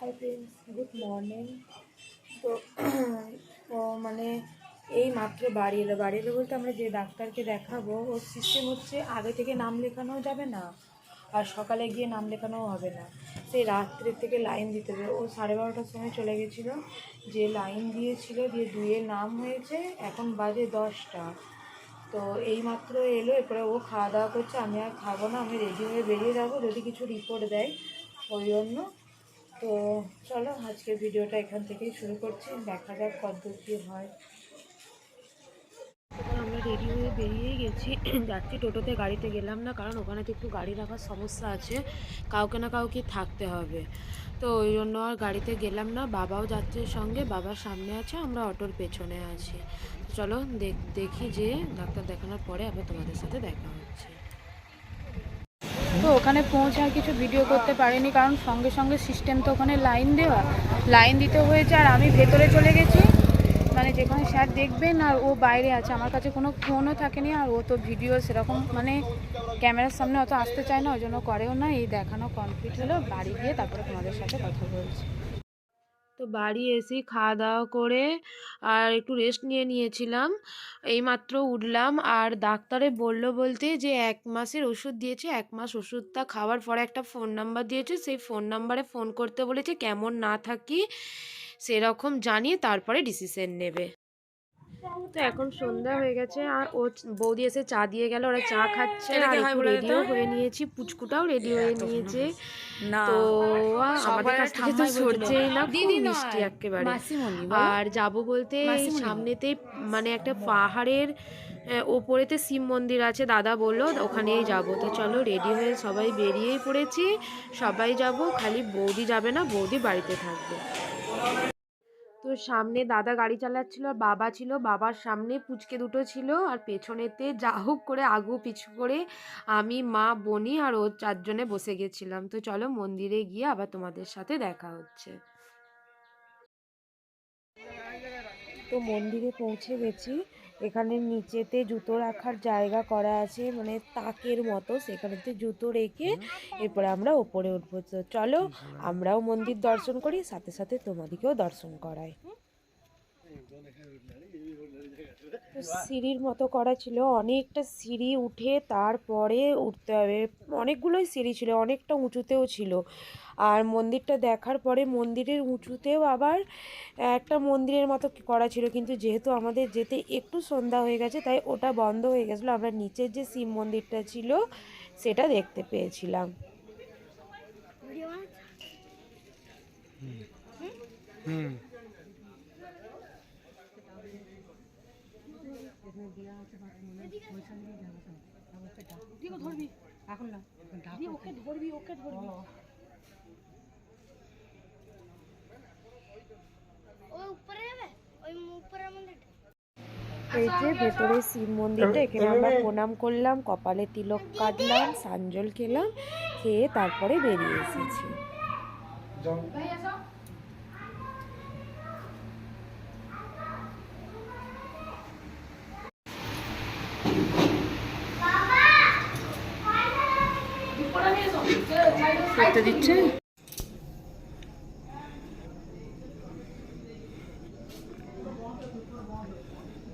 Hi friends, good morning. তো মানে এই মাত্র বাড়ি এলো বলতে আমরা যে ডাক্তারকে দেখাবো ওর সিস্টেম হচ্ছে আগে থেকে নাম লেখানো যাবে না, আর সকালে গিয়ে নাম লেখানোও হবে না। সেই রাত্রের থেকে লাইন দিতে হবে। ও 12:30টার সময় চলে গেছিলো, যে লাইন দিয়েছিল, দিয়ে 2-এর নাম হয়েছে, এখন বাজে 10টা। তো এই মাত্র এলো, এরপরে ও খাওয়া দাওয়া করছে, আমি আর খাবো না, আমি রেডি হয়ে বেরিয়ে যাবো যদি কিছু রিপোর্ট দেয় ওই জন্য। তো চলো আজকের ভিডিওটা এখান থেকেই শুরু করছি, দেখা যাক কতদূর কী হয়। আমরা রেডি হয়ে বেরিয়েই গেছি, যাচ্ছি টোটোতে, গাড়িতে গেলাম না, কারণ ওখানে তো একটু গাড়ি রাখার সমস্যা আছে, কাউকে না কাউকে থাকতে হবে। তো ওই জন্য আর গাড়িতে গেলাম না। বাবাও যাচ্ছে সঙ্গে, বাবার সামনে আছে, আমরা অটোর পেছনে আছি। তো চলো দেখি যে ডাক্তার দেখানোর পরে আবার তোমাদের সাথে দেখা হচ্ছে। তো ওখানে পৌঁছে আর কিছু ভিডিও করতে পারিনি, কারণ সঙ্গে সঙ্গে সিস্টেম তো ওখানে লাইন দিতে হয়েছে, আর আমি ভেতরে চলে গেছি, মানে যেখানে স্যার দেখবেন, আর ও বাইরে আছে। আমার কাছে কোনো ফোনও থাকেনি, আর ও তো ভিডিও সেরকম মানে ক্যামেরার সামনে অত আসতে চায় না, ওই জন্য করেও না। এই দেখানো কমপ্লিট হলো, বাড়ি গিয়ে তারপরে তোমাদের সাথে কথা বলছি। তো বাড়ি এসে খাওয়া দাওয়া করে আর একটু রেস্ট নিয়েছিলাম, এইমাত্র উঠলাম। আর ডাক্তারে বলতে যে 1 মাসের ওষুধ দিয়েছে, 1 মাস ওষুধটা খাওয়ার পরে একটা ফোন নাম্বার দিয়েছে, সেই ফোন নাম্বারে ফোন করতে বলেছে, কেমন না থাকি সেরকম জানিয়ে তারপরে ডিসিশন নেবে। তো এখন সন্ধ্যা হয়ে গেছে, আর ও বৌদি এসে চা দিয়ে গেল, ওরা চা খাচ্ছে, আর একটু রেডিও হয়ে নিয়েছি, পুচকুটাও রেডি হয়ে নিয়েছে। তো আমাদের কাছ থেকে তো সরছেই না, খুব মিষ্টি একেবারে। আর যাব বলতে সামনেতেই মানে একটা পাহাড়ের ওপরেতে শিব মন্দির আছে, দাদা বললো ওখানেই যাব। তো চলো রেডি হয়ে সবাই বেরিয়েই পড়েছি, সবাই যাব, খালি বৌদি যাবে না, বৌদি বাড়িতে থাকবে। তো সামনে দাদা গাড়ি চালাচ্ছিল, আর বাবা ছিল, বাবার সামনে পুচকে দুটো ছিল, আর পেছনেতে যা হোক করে আগু পিছু করে আমি, মা, বনি আর ও 4জনে বসে গেছিলাম। তো চলো মন্দিরে গিয়ে আবার তোমাদের সাথে দেখা হচ্ছে। তো মন্দিরে পৌঁছে গেছি, এখানে নিচেতে জুতো রাখার জায়গা করা আছে, মানে তাকের মতো, সেখানেতে জুতো রেখে এরপরে আমরা ওপরে উঠবো। তো চলো আমরাও মন্দির দর্শন করি, সাথে সাথে তোমাদেরকেও দর্শন করাই। সিঁড়ির মতো করা ছিল, অনেকটা সিঁড়ি উঠে তারপরে উঠতে হবে, অনেকগুলোই সিঁড়ি ছিল, অনেকটা উঁচুতেও ছিল। আর মন্দিরটা দেখার পরে মন্দিরের উঁচুতেও আবার একটা মন্দিরের মতো করা ছিল, কিন্তু যেহেতু আমাদের যেতে একটু সন্ধ্যা হয়ে গেছে তাই ওটা বন্ধ হয়ে গেছিলো, আমরা নিচের যে শিব মন্দিরটা ছিল সেটা দেখতে পেয়েছিলাম। এই যে ভেতরে শিব মন্দিরটা, এখানে আমরা প্রণাম করলাম, কপালে তিলক কাটলাম, সাঞ্জল খেলাম, খেয়ে তারপরে বেরিয়ে এসেছি। দিচ্ছে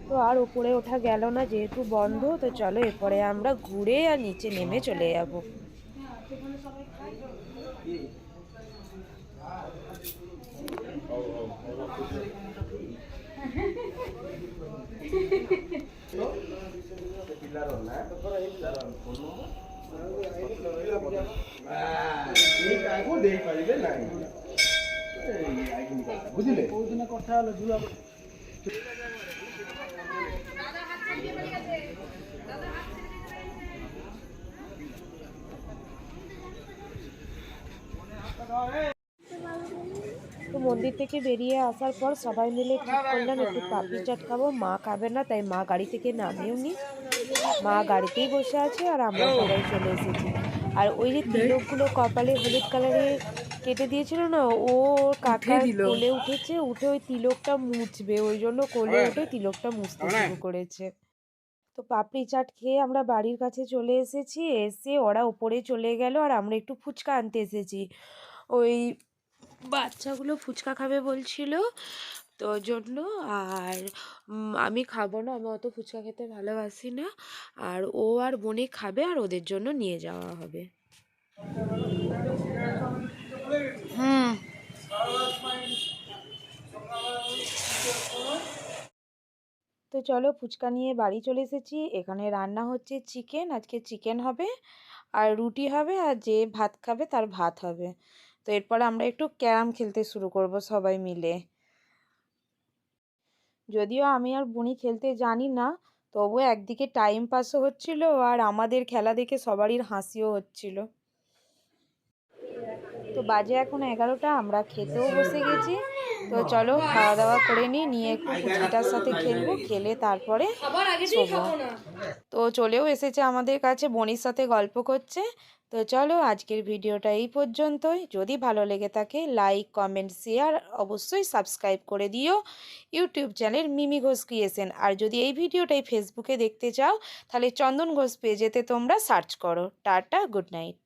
তো আর উপরে ওঠা গেল না যেহেতু বন্ধ। তো চলো এরপরে আমরা ঘুরে আর নিচে নেমে চলে যাব। বুঝলে কথা হলো তো মন্দির থেকে বেরিয়ে আসার পর সবাই মিলে ঠিক করলাম একটু পাপড়ি চাট খাবো। মা খাবে না, তাই মা গাড়ি থেকে নামেও নি, মা গাড়িতেই বসে আছে, আর আমরা সবাই চলে এসেছি। আর ওই যে তিলকগুলো কপালে হলুদ কালারের কেটে দিয়েছিল না, ও কাকার কোলে উঠেছে, উঠে ওই তিলকটা মুছবে, ওই জন্য কোলে উঠে তিলকটা মুছতে শুরু করেছে। তো পাপড়ি চাট খেয়ে আমরা বাড়ির কাছে চলে এসেছি, এসে ওরা ওপরে চলে গেল, আর আমরা একটু ফুচকা আনতে এসেছি। ওই বাচ্চাগুলো ফুচকা খাবে বলছিল, তো ওর জন্য। আর আমি খাবো না, আমি অত ফুচকা খেতে ভালোবাসি না। আর ও আর বোনে খাবে, আর ওদের জন্য নিয়ে যাওয়া হবে। হুম। তো চলো, ফুচকা নিয়ে বাড়ি চলে এসেছি। এখানে রান্না হচ্ছে চিকেন, আজকে চিকেন হবে, আর রুটি হবে, আর যে ভাত খাবে তার ভাত হবে। তো এরপরে আমরা একটু ক্যারাম খেলতে শুরু করব সবাই মিলে। যদিও আমি আর বুনি খেলতে জানি না, তবুও একদিকে টাইম পাসও হচ্ছিল, আর আমাদের খেলা দেখে সবারই হাসিও হচ্ছিল। তো বাজে এখন 11টা, আমরা খেতেও বসে গেছি। তো চলো খাওয়া দাওয়া করে নিয়ে একটু পুচকিটার সাথে খেলবো, খেলে তারপরে শোবো। তো চলেও এসেছে আমাদের কাছে, বোনির সাথে গল্প করছে। তো চলো আজকের ভিডিওটা এই পর্যন্তই। যদি ভালো লেগে থাকে লাইক, কমেন্ট, শেয়ার, অবশ্যই সাবস্ক্রাইব করে দিও ইউটিউব চ্যানেল মিমি ঘোষ ক্রিয়েশন। আর যদি এই ভিডিওটাই ফেসবুকে দেখতে চাও, তাহলে চন্দন ঘোষ পেজেতে তোমরা সার্চ করো। Tata, good night.